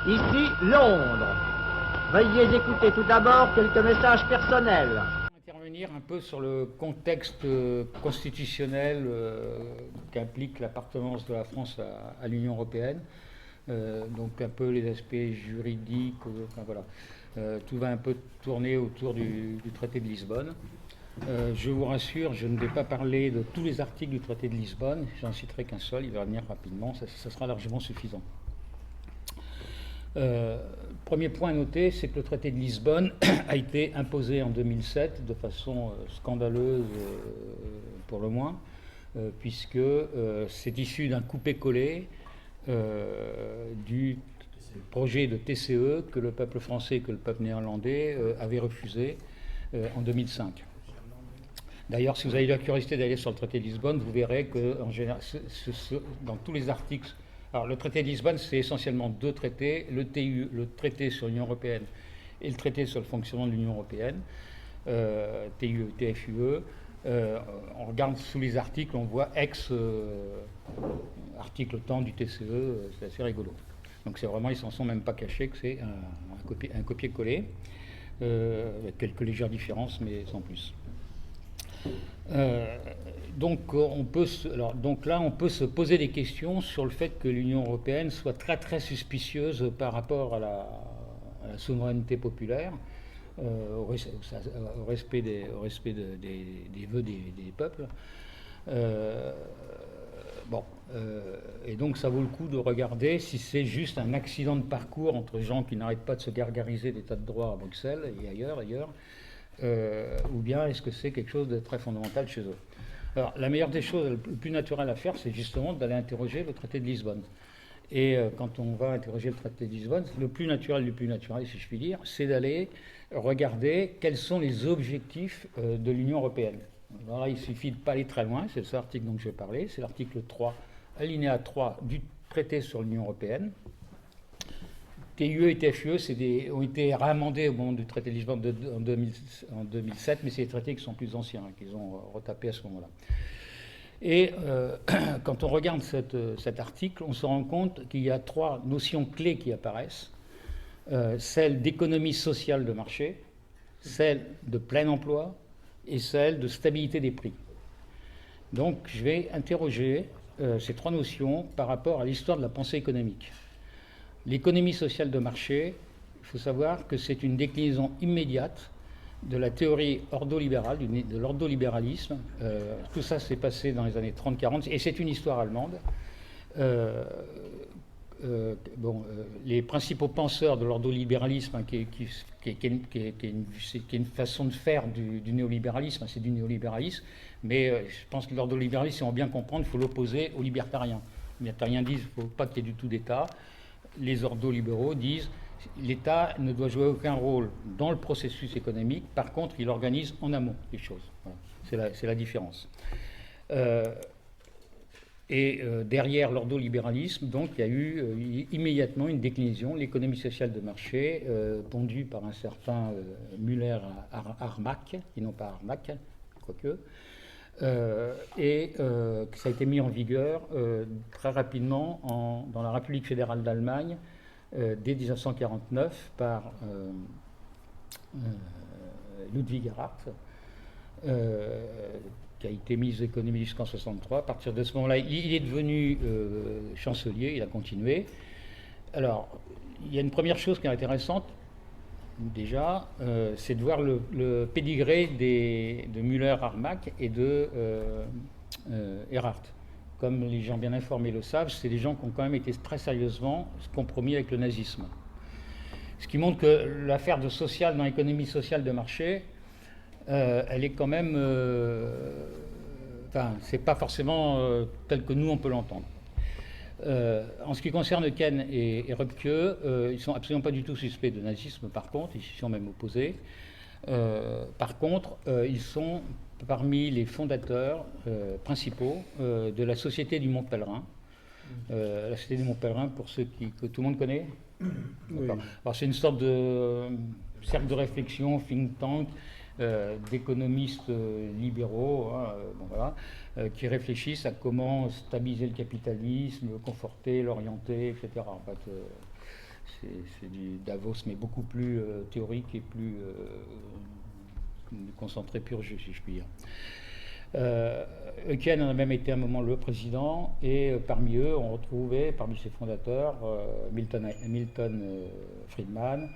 Ici, Londres. Veuillez écouter tout d'abord quelques messages personnels. Intervenir un peu sur le contexte constitutionnel qu'implique l'appartenance de la France à l'Union européenne. Donc un peu les aspects juridiques, enfin voilà. Tout va un peu tourner autour du traité de Lisbonne. Je vous rassure, je ne vais pas parler de tous les articles du traité de Lisbonne, j'en citerai qu'un seul, il va venir rapidement, ça sera largement suffisant. Premier point à noter, c'est que le traité de Lisbonne a été imposé en 2007 de façon scandaleuse pour le moins, puisque c'est issu d'un coupé-collé du projet de TCE que le peuple français et que le peuple néerlandais avaient refusé en 2005. D'ailleurs, si vous avez la curiosité d'aller sur le traité de Lisbonne, vous verrez que en général, dans tous les articles. Alors, le traité de Lisbonne, c'est essentiellement deux traités, le TU, le traité sur l'Union européenne, et le traité sur le fonctionnement de l'Union européenne, TUE, TFUE. On regarde sous les articles, on voit article temps du TCE, c'est assez rigolo. Donc c'est vraiment, ils s'en sont même pas cachés que c'est un copier-coller, avec quelques légères différences, mais sans plus. Donc là, on peut se poser des questions sur le fait que l'Union européenne soit très très suspicieuse par rapport à la souveraineté populaire, au respect des vœux des peuples. Et donc ça vaut le coup de regarder si c'est juste un accident de parcours entre gens qui n'arrêtent pas de se gargariser d'état de droit à Bruxelles et ailleurs. Ou bien est-ce que c'est quelque chose de très fondamental chez eux. Alors la meilleure des choses, le plus naturel à faire, c'est justement d'aller interroger le traité de Lisbonne. Et quand on va interroger le traité de Lisbonne, le plus naturel du plus naturel, si je puis dire, c'est d'aller regarder quels sont les objectifs de l'Union européenne. Alors là, il suffit de ne pas aller très loin, c'est cet article dont je vais parler, c'est l'article 3, alinéa 3 du traité sur l'Union européenne. TUE et TFUE ont été réamendés au moment du traité de Lisbonne en 2007, mais c'est des traités qui sont plus anciens, qu'ils ont retapés à ce moment-là. Et quand on regarde cet article, on se rend compte qu'il y a trois notions clés qui apparaissent. Celle d'économie sociale de marché, celle de plein emploi et celle de stabilité des prix. Donc je vais interroger ces trois notions par rapport à l'histoire de la pensée économique. L'économie sociale de marché, il faut savoir que c'est une déclinaison immédiate de la théorie ordolibérale, de l'ordolibéralisme. Tout ça s'est passé dans les années 30-40, et c'est une histoire allemande. Les principaux penseurs de l'ordolibéralisme, qui est une façon de faire du néolibéralisme, c'est du néolibéralisme, mais je pense que l'ordolibéralisme, si on veut bien comprendre, il faut l'opposer aux libertariens. Les libertariens disent qu'il ne faut pas qu'il y ait du tout d'État. Les ordolibéraux disent que l'État ne doit jouer aucun rôle dans le processus économique, par contre, il organise en amont les choses. Voilà. C'est la différence. Derrière l'ordolibéralisme, donc, il y a eu immédiatement une déclinaison, l'économie sociale de marché, pondue par un certain Müller-Armack, et non pas Armack, quoique, ça a été mis en vigueur très rapidement dans la République fédérale d'Allemagne dès 1949 par Ludwig Erhard, qui a été ministre de l'économie jusqu'en 1963. À partir de ce moment-là, il est devenu chancelier, il a continué. Alors, il y a une première chose qui est intéressante, déjà, c'est de voir le pédigré de Müller-Armack et de Erhard. Comme les gens bien informés le savent, c'est des gens qui ont quand même été très sérieusement compromis avec le nazisme. Ce qui montre que l'affaire de social dans l'économie sociale de marché, elle est quand même... c'est pas forcément tel que nous on peut l'entendre. En ce qui concerne Ken et Röpke, ils sont absolument pas du tout suspects de nazisme, par contre, ils s'y sont même opposés. Par contre, ils sont parmi les fondateurs principaux de la Société du Mont Pèlerin. La Société du Mont Pèlerin, pour ceux que tout le monde connaît. Oui. Alors, c'est une sorte de cercle de réflexion, think tank, d'économistes libéraux, qui réfléchissent à comment stabiliser le capitalisme, le conforter, l'orienter, etc. En fait, c'est du Davos, mais beaucoup plus théorique et plus concentré pur jeu, si je puis dire. Eucken en a même été à un moment le président, et parmi eux, on retrouvait, parmi ses fondateurs, Milton Friedman,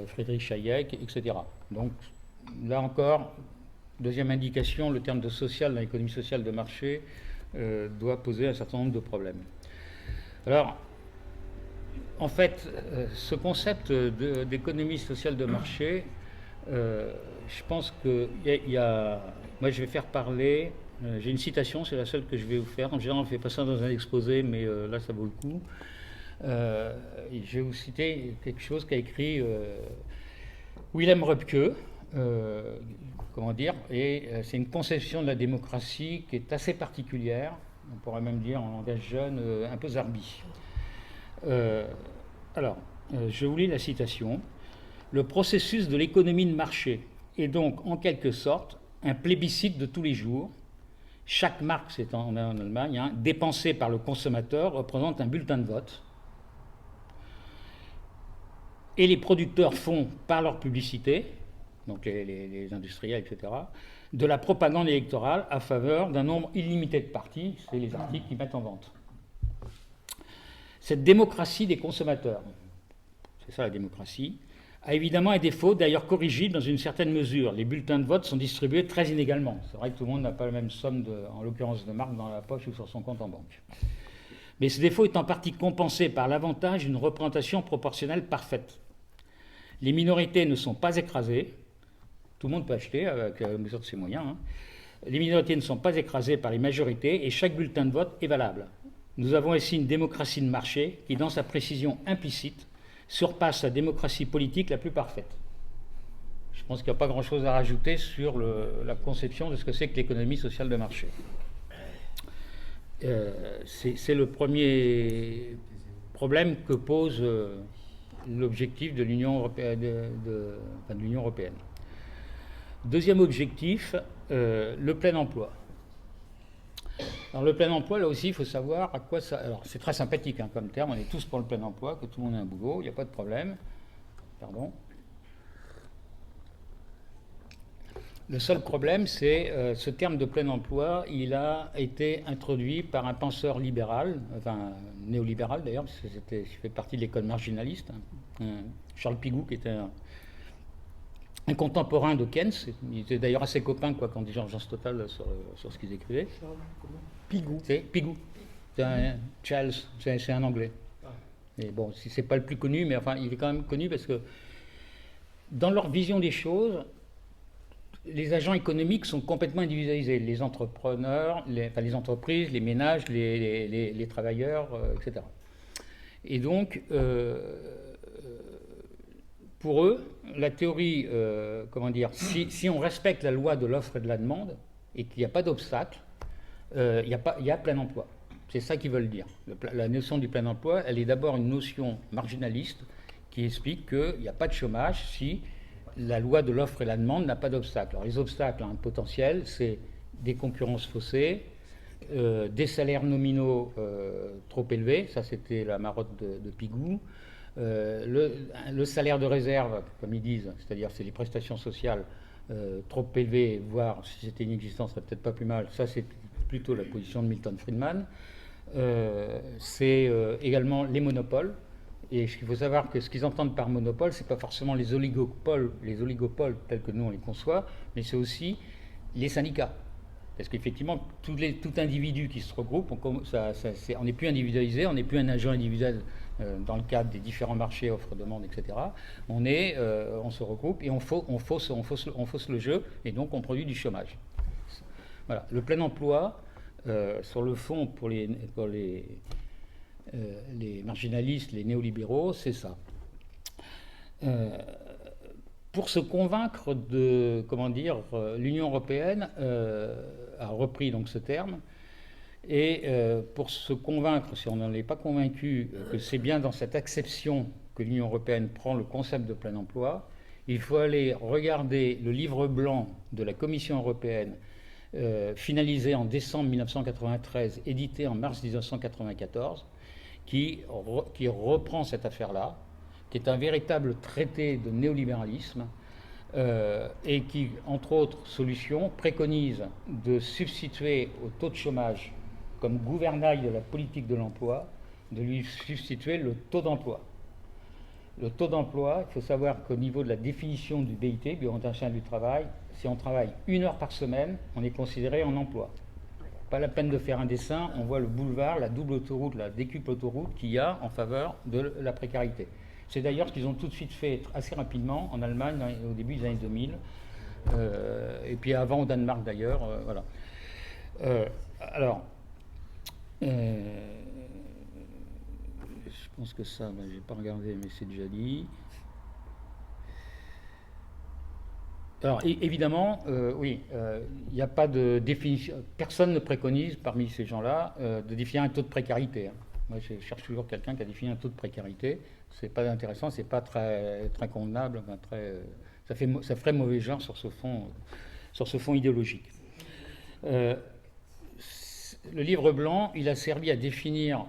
Friedrich Hayek, etc. Donc, là encore, deuxième indication, le terme de social dans l'économie sociale de marché doit poser un certain nombre de problèmes. Alors, en fait, ce concept d'économie sociale de marché, je pense que moi je vais faire parler, j'ai une citation, c'est la seule que je vais vous faire. En général on ne fait pas ça dans un exposé, mais là ça vaut le coup. Je vais vous citer quelque chose qu'a écrit Wilhelm Röpke, comment dire, et c'est une conception de la démocratie qui est assez particulière, on pourrait même dire en langage jeune, un peu zarbi. Alors, je vous lis la citation. Le processus de l'économie de marché est donc en quelque sorte un plébiscite de tous les jours. Chaque marque, c'est en Allemagne, dépensée par le consommateur représente un bulletin de vote. Et les producteurs font, par leur publicité, donc les industriels, etc., de la propagande électorale à faveur d'un nombre illimité de partis, c'est les articles qu'ils mettent en vente. Cette démocratie des consommateurs, c'est ça la démocratie, a évidemment un défaut, d'ailleurs corrigible dans une certaine mesure. Les bulletins de vote sont distribués très inégalement. C'est vrai que tout le monde n'a pas la même somme, en l'occurrence de marque, dans la poche ou sur son compte en banque. Mais ce défaut est en partie compensé par l'avantage d'une représentation proportionnelle parfaite. Les minorités ne sont pas écrasées. Tout le monde peut acheter avec la mesure de ses moyens. Les minorités ne sont pas écrasées par les majorités et chaque bulletin de vote est valable. Nous avons ici une démocratie de marché qui, dans sa précision implicite, surpasse la démocratie politique la plus parfaite. Je pense qu'il n'y a pas grand-chose à rajouter sur la conception de ce que c'est que l'économie sociale de marché. C'est le premier problème que pose l'objectif de l'Union européenne. Deuxième objectif, le plein emploi. Alors le plein emploi, là aussi, il faut savoir à quoi ça... Alors c'est très sympathique comme terme, on est tous pour le plein emploi, que tout le monde ait un boulot, il n'y a pas de problème. Pardon. Le seul problème, c'est ce terme de plein emploi, il a été introduit par un penseur libéral, enfin néolibéral d'ailleurs, parce que il fait partie de l'école marginaliste, Charles Pigou, qui était un contemporain de Keynes. Il était d'ailleurs assez copain quand divergence totale sur ce qu'ils écrivaient. Pigou. C'est Pigou. Charles, c'est un anglais. Et bon, c'est pas le plus connu, mais enfin, il est quand même connu parce que dans leur vision des choses, les agents économiques sont complètement individualisés. Les entrepreneurs, les entreprises, les ménages, les travailleurs, etc. Et donc, pour eux, la théorie, si on respecte la loi de l'offre et de la demande et qu'il n'y a pas d'obstacle, il y a plein emploi. C'est ça qu'ils veulent dire. La notion du plein emploi, elle est d'abord une notion marginaliste qui explique qu'il n'y a pas de chômage si la loi de l'offre et la demande n'a pas d'obstacle. Alors les obstacles potentiels, c'est des concurrences faussées, des salaires nominaux trop élevés, ça c'était la marotte de Pigou, le salaire de réserve, comme ils disent, c'est-à-dire c'est les prestations sociales trop élevées, voire si c'était inexistant, ça serait peut-être pas plus mal, ça c'est plutôt la position de Milton Friedman. C'est également les monopoles. Et il faut savoir que ce qu'ils entendent par monopole, ce n'est pas forcément les oligopoles tels que nous on les conçoit, mais c'est aussi les syndicats. Parce qu'effectivement, tout individu qui se regroupe, on n'est plus individualisé, on n'est plus un agent individuel dans le cadre des différents marchés, offre-demande, etc. On se regroupe et on fausse le jeu, et donc on produit du chômage. Voilà. Le plein emploi, sur le fond, pour les marginalistes, les néolibéraux, c'est ça. Pour se convaincre l'Union européenne a repris donc ce terme, et pour se convaincre, si on n'en est pas convaincu, que c'est bien dans cette acception que l'Union européenne prend le concept de plein emploi, il faut aller regarder le livre blanc de la Commission européenne, finalisé en décembre 1993, édité en mars 1994, qui reprend cette affaire-là qui est un véritable traité de néolibéralisme, et qui, entre autres solutions, préconise de substituer au taux de chômage comme gouvernail de la politique de l'emploi, de lui substituer le taux d'emploi. Le taux d'emploi, il faut savoir qu'au niveau de la définition du BIT, Bureau international du travail, si on travaille 1 heure par semaine, on est considéré en emploi. Pas la peine de faire un dessin, on voit le boulevard, la double autoroute, la décuple autoroute qu'il y a en faveur de la précarité. C'est d'ailleurs ce qu'ils ont tout de suite fait assez rapidement en Allemagne au début des années 2000, et puis avant au Danemark d'ailleurs. Voilà. Je pense que ça, je n'ai pas regardé, mais c'est déjà dit. Alors évidemment, oui, il n'y a pas de définition. Personne ne préconise parmi ces gens-là de définir un taux de précarité. Moi, je cherche toujours quelqu'un qui a défini un taux de précarité. C'est pas intéressant, c'est pas très convenable, ça ferait mauvais genre sur ce fond idéologique. Le livre blanc, il a servi à définir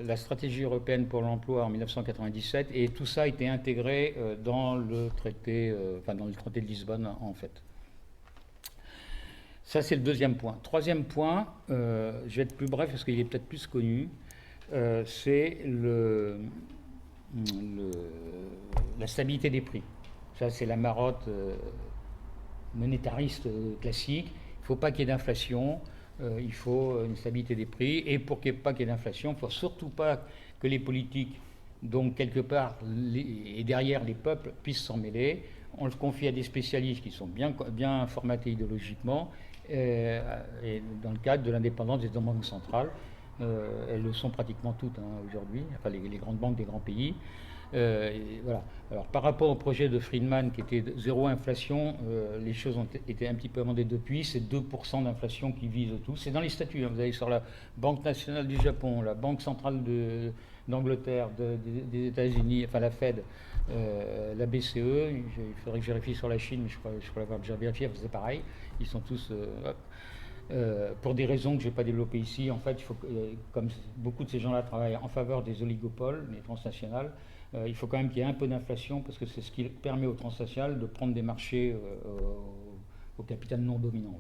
la stratégie européenne pour l'emploi en 1997, et tout ça a été intégré dans le traité de Lisbonne en fait. Ça, c'est le deuxième point. Troisième point, je vais être plus bref parce qu'il est peut-être plus connu, c'est la stabilité des prix. Ça, c'est la marotte monétariste classique. Il ne faut pas qu'il y ait d'inflation, il faut une stabilité des prix. Et pour qu'il n'y ait pas qu'il y ait d'inflation, il ne faut surtout pas que les politiques, donc quelque part, et derrière les peuples, puissent s'en mêler. On le confie à des spécialistes qui sont bien formatés idéologiquement, et dans le cadre de l'indépendance des banques centrales. Elles le sont pratiquement toutes aujourd'hui, enfin les grandes banques des grands pays. Voilà. Alors, par rapport au projet de Friedman qui était zéro inflation, les choses ont été un petit peu amendées depuis. C'est 2% d'inflation qui vise tout. C'est dans les statuts. Vous allez sur la Banque nationale du Japon, la Banque centrale d'Angleterre, des États-Unis, enfin la Fed, la BCE. Il faudrait que je vérifie sur la Chine, mais je crois l'avoir déjà vérifié. C'est pareil. Ils sont tous. Pour des raisons que je n'ai pas développées ici, en fait, il faut, comme beaucoup de ces gens-là travaillent en faveur des oligopoles, des transnationales, il faut quand même qu'il y ait un peu d'inflation parce que c'est ce qui permet aux transnationales de prendre des marchés au capital non dominant.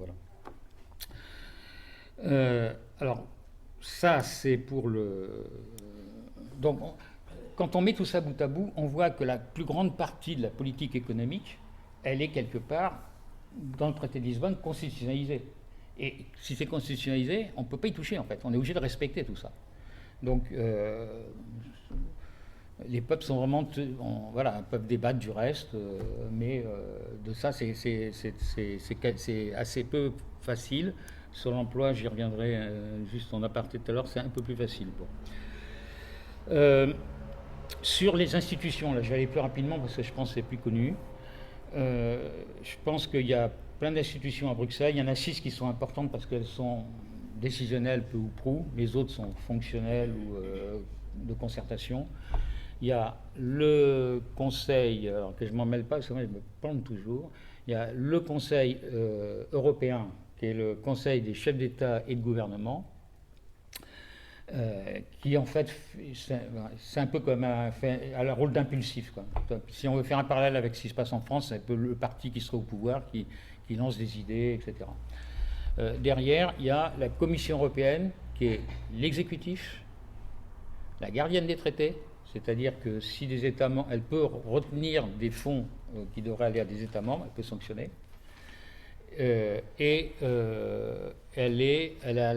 Voilà. Alors, ça, c'est pour le... Donc, quand on met tout ça bout à bout, on voit que la plus grande partie de la politique économique, elle est quelque part, dans le traité de Lisbonne, constitutionnalisée. Et si c'est constitutionnalisé, on ne peut pas y toucher en fait. On est obligé de respecter tout ça. Donc, les peuples sont vraiment, voilà, peuvent débattre du reste, mais de ça, c'est assez peu facile. Sur l'emploi, j'y reviendrai juste en aparté tout à l'heure, c'est un peu plus facile. Bon. Sur les institutions, là, je vais aller plus rapidement parce que je pense que c'est plus connu. Je pense qu'il y a plein d'institutions à Bruxelles. Il y en a 6 qui sont importantes parce qu'elles sont décisionnelles peu ou prou. Les autres sont fonctionnelles ou de concertation. Il y a le Conseil, alors que je ne m'en mêle pas parce que moi je me plante toujours. Il y a le Conseil européen qui est le Conseil des chefs d'État et de gouvernement. Qui en fait, c'est un peu comme a le rôle d'impulsif. Si on veut faire un parallèle avec ce qui se passe en France, c'est un peu le parti qui sera au pouvoir, qui lance des idées, etc. Derrière, il y a la Commission européenne, qui est l'exécutif, la gardienne des traités, c'est-à-dire que si des États membres, elle peut retenir des fonds qui devraient aller à des États membres, elle peut sanctionner. Et elle a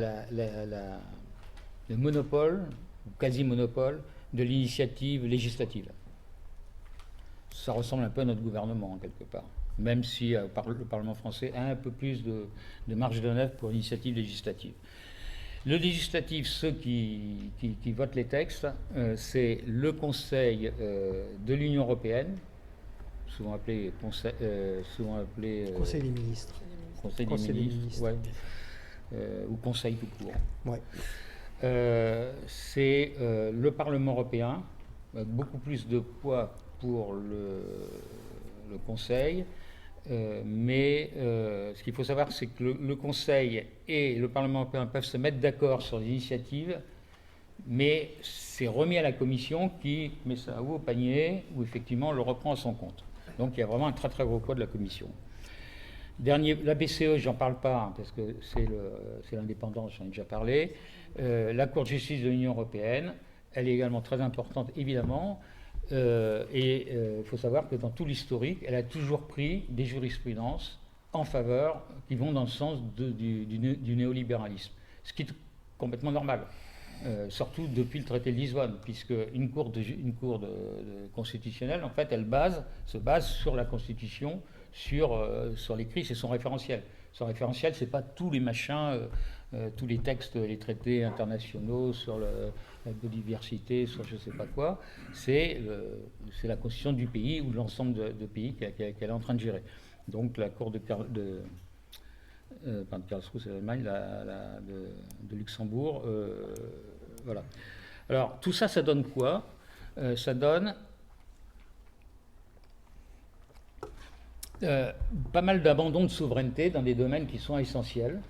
le monopole, ou quasi-monopole, de l'initiative législative. Ça ressemble un peu à notre gouvernement, quelque part. Même si le Parlement français a un peu plus de marge de manœuvre pour l'initiative législative. Le législatif, ceux qui votent les textes, c'est le Conseil de l'Union européenne, souvent appelé Conseil des ministres. Conseil des ministres, ouais. Ou Conseil tout court. Ouais. C'est le Parlement européen, avec beaucoup plus de poids pour le Conseil, mais ce qu'il faut savoir, c'est que le Conseil et le Parlement européen peuvent se mettre d'accord sur des initiatives mais c'est remis à la Commission qui met ça au panier, ou effectivement le reprend à son compte. Donc il y a vraiment un très très gros poids de la Commission. Dernier, la BCE, j'en parle pas, hein, parce que c'est l'indépendance, j'en ai déjà parlé. La Cour de justice de l'Union européenne, elle est également très importante, évidemment. Et il faut savoir que dans tout l'historique, elle a toujours pris des jurisprudences en faveur, qui vont dans le sens du néolibéralisme. Ce qui est complètement normal. Surtout depuis le traité de Lisbonne, puisque une cour constitutionnelle, en fait, se base sur la Constitution, sur l'écrit, c'est son référentiel. Son référentiel, c'est pas tous les machins, tous les textes, les traités internationaux sur la biodiversité, sur je sais pas quoi. C'est la Constitution du pays ou de l'ensemble de pays qu'elle est en train de gérer. Donc la Cour de Karlsruhe, c'est l'Allemagne, de Luxembourg, voilà. Alors tout ça, ça donne quoi? Ça donne pas mal d'abandon de souveraineté dans des domaines qui sont essentiels.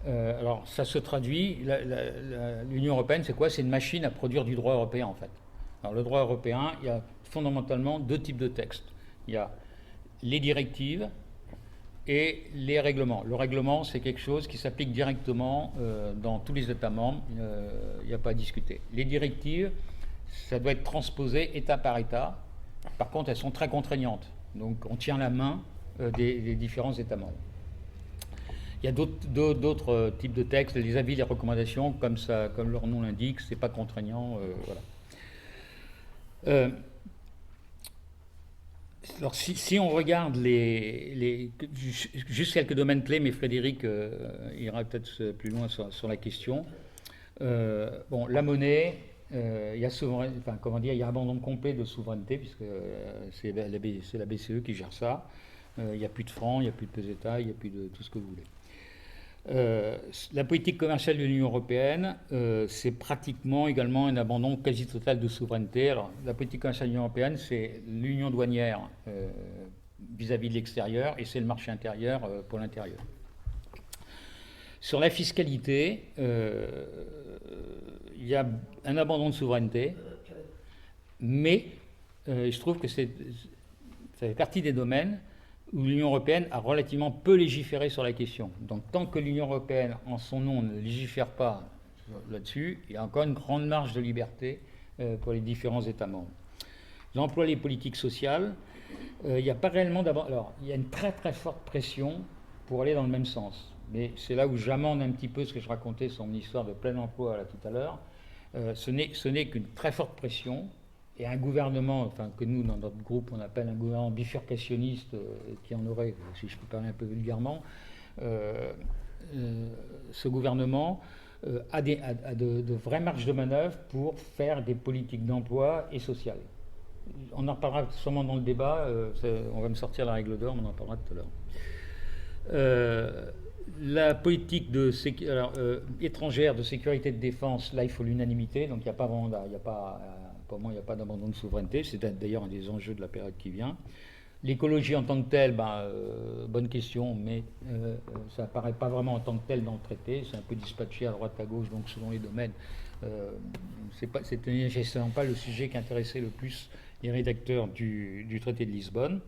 Alors ça se traduit, l'Union européenne, c'est quoi? C'est une machine à produire du droit européen, en fait. Alors le droit européen, il y a fondamentalement deux types de textes. Il y a les directives et les règlements. Le règlement, c'est quelque chose qui s'applique directement dans tous les États membres, il n'y a pas à discuter. Les directives, ça doit être transposé État par État. Par contre, elles sont très contraignantes. Donc on tient la main des différents États membres. Il y a d'autres types de textes, les avis, les recommandations, comme leur nom l'indique, c'est pas contraignant, voilà. Alors si on regarde juste quelques domaines clés, mais Frédéric ira peut-être plus loin sur la question. Bon, la monnaie, il y a abandon complet de souveraineté, puisque c'est la BCE qui gère ça. Il n'y a plus de francs, il n'y a plus de peseta, il n'y a plus de tout ce que vous voulez. La politique commerciale de l'Union européenne, c'est pratiquement également un abandon quasi total de souveraineté. Alors, la politique commerciale de l'Union européenne, c'est l'union douanière vis-à-vis de l'extérieur et c'est le marché intérieur pour l'intérieur. Sur la fiscalité, il y a un abandon de souveraineté, mais je trouve que ça fait partie des domaines où l'Union européenne a relativement peu légiféré sur la question. Donc tant que l'Union européenne, en son nom, ne légifère pas là-dessus, il y a encore une grande marge de liberté pour les différents États membres. L'emploi des politiques sociales, il n'y a pas réellement d'abord. Alors, il y a une très très forte pression pour aller dans le même sens. Mais c'est là où j'amende un petit peu ce que je racontais sur mon histoire de plein emploi là, tout à l'heure. Ce n'est qu'une très forte pression. Et un gouvernement, enfin que nous, dans notre groupe, on appelle un gouvernement bifurcationniste, qui en aurait, si je peux parler un peu vulgairement, ce gouvernement a de vraies marges de manœuvre pour faire des politiques d'emploi et sociales. On en reparlera sûrement dans le débat, on va me sortir la règle d'or, mais on en parlera tout à l'heure. La politique étrangère de sécurité de défense, là il faut l'unanimité, donc il n'y a pas vraiment, pour moi, il n'y a pas d'abandon de souveraineté, c'est d'ailleurs un des enjeux de la période qui vient. L'écologie en tant que telle, bonne question, mais ça n'apparaît pas vraiment en tant que telle dans le traité, c'est un peu dispatché à droite à gauche, donc selon les domaines. C'était nécessairement pas le sujet qui intéressait le plus les rédacteurs du traité de Lisbonne.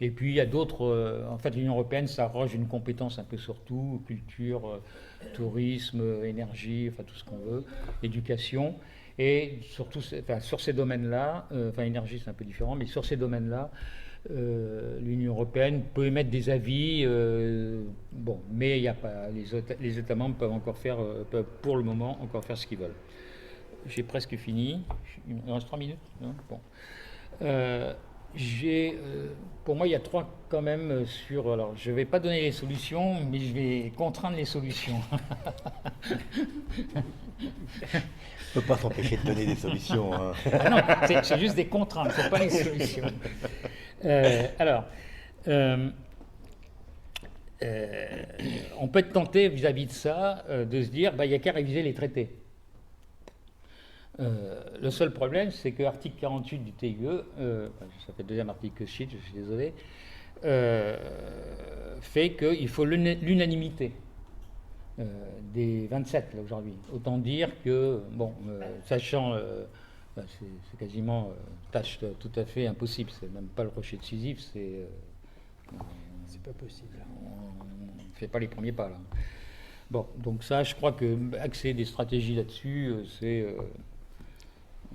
Et puis il y a d'autres, en fait l'Union européenne s'arroge une compétence un peu sur tout, culture, tourisme, énergie, enfin tout ce qu'on veut, éducation. Et surtout, sur ces domaines-là, énergie c'est un peu différent, mais sur ces domaines-là, l'Union européenne peut émettre des avis, mais il y a pas, les États membres peuvent pour le moment encore faire ce qu'ils veulent. J'ai presque fini, il me reste 3 minutes, non bon. Pour moi, il y a trois quand même sur... Alors, je ne vais pas donner les solutions, mais je vais contraindre les solutions. Je ne peux pas s'empêcher de donner des solutions. Hein. Ah non, c'est juste des contraintes, ce n'est pas les solutions. On peut être tenté vis-à-vis de ça de se dire, il n'y a qu'à réviser les traités. Le seul problème, c'est que l'article 48 du TIE, ça fait le deuxième article que je cite, je suis désolé, fait qu'il faut l'unanimité. des 27 là aujourd'hui. Autant dire que, bon, sachant, c'est quasiment tâche tout à fait impossible, c'est même pas le rocher de Sisyphe, c'est pas possible. On ne fait pas les premiers pas là. Bon, donc ça, je crois que axer des stratégies là-dessus, c'est,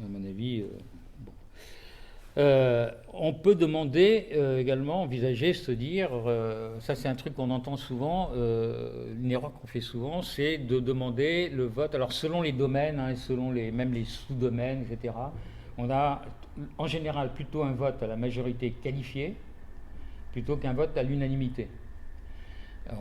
à mon avis, bon. On peut demander également, envisager, se dire, ça c'est un truc qu'on entend souvent, une erreur qu'on fait souvent, c'est de demander le vote, alors selon les domaines, hein, et selon même les sous-domaines, etc., on a en général plutôt un vote à la majorité qualifiée, plutôt qu'un vote à l'unanimité.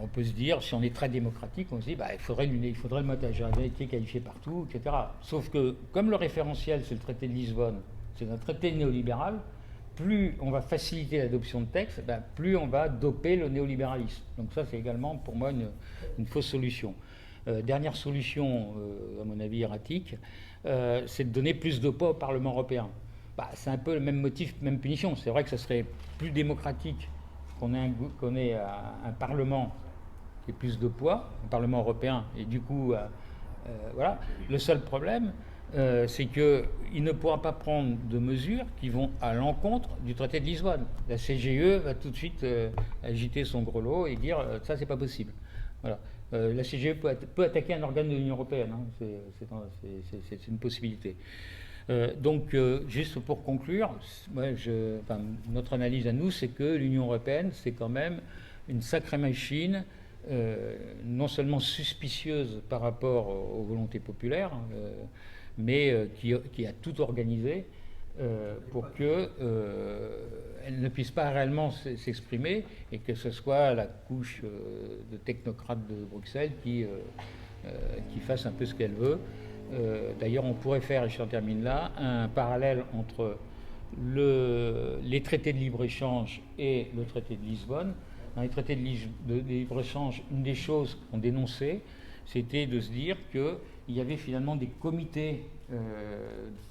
On peut se dire, si on est très démocratique, on se dit il faudrait le vote à la majorité qualifiée partout, etc. Sauf que, comme le référentiel, c'est le traité de Lisbonne, c'est un traité néolibéral, plus on va faciliter l'adoption de textes, plus on va doper le néolibéralisme. Donc ça, c'est également, pour moi, une fausse solution. Dernière solution, à mon avis, erratique, c'est de donner plus de poids au Parlement européen. C'est un peu le même motif, même punition. C'est vrai que ça serait plus démocratique qu'on ait un Parlement qui ait plus de poids, un Parlement européen, et du coup, voilà. Le seul problème, c'est qu'il ne pourra pas prendre de mesures qui vont à l'encontre du traité de Lisbonne. La CGE va tout de suite agiter son grelot et dire ça, c'est pas possible. Voilà. La CGE peut attaquer un organe de l'Union européenne, hein. C'est une possibilité. Donc, juste pour conclure, notre analyse à nous, c'est que l'Union européenne, c'est quand même une sacrée machine, non seulement suspicieuse par rapport aux volontés populaires, mais qui a tout organisé pour qu'elle ne puisse pas réellement s'exprimer et que ce soit la couche de technocrates de Bruxelles qui fasse un peu ce qu'elle veut. D'ailleurs, on pourrait faire, et je termine là, un parallèle entre les traités de libre-échange et le traité de Lisbonne. Dans les traités de libre-échange, une des choses qu'on dénonçait, c'était de se dire qu'il y avait finalement des comités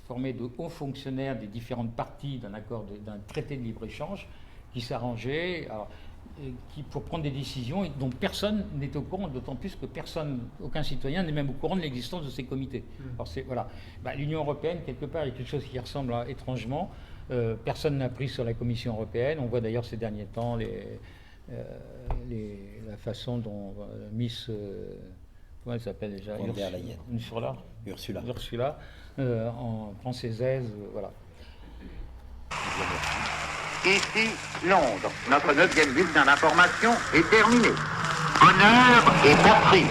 formés de hauts fonctionnaires des différentes parties d'un traité de libre-échange qui s'arrangeaient pour prendre des décisions dont personne n'est au courant, d'autant plus que aucun citoyen n'est même au courant de l'existence de ces comités. Alors voilà. L'Union européenne, quelque part, est quelque chose qui ressemble étrangement. Personne n'a pris sur la Commission européenne. On voit d'ailleurs ces derniers temps la façon dont Miss... comment elle s'appelle déjà? Ursula, en françaisaise, voilà. Ici, Londres. Notre 9e bulletin d'information est terminé. Honneur et patrie.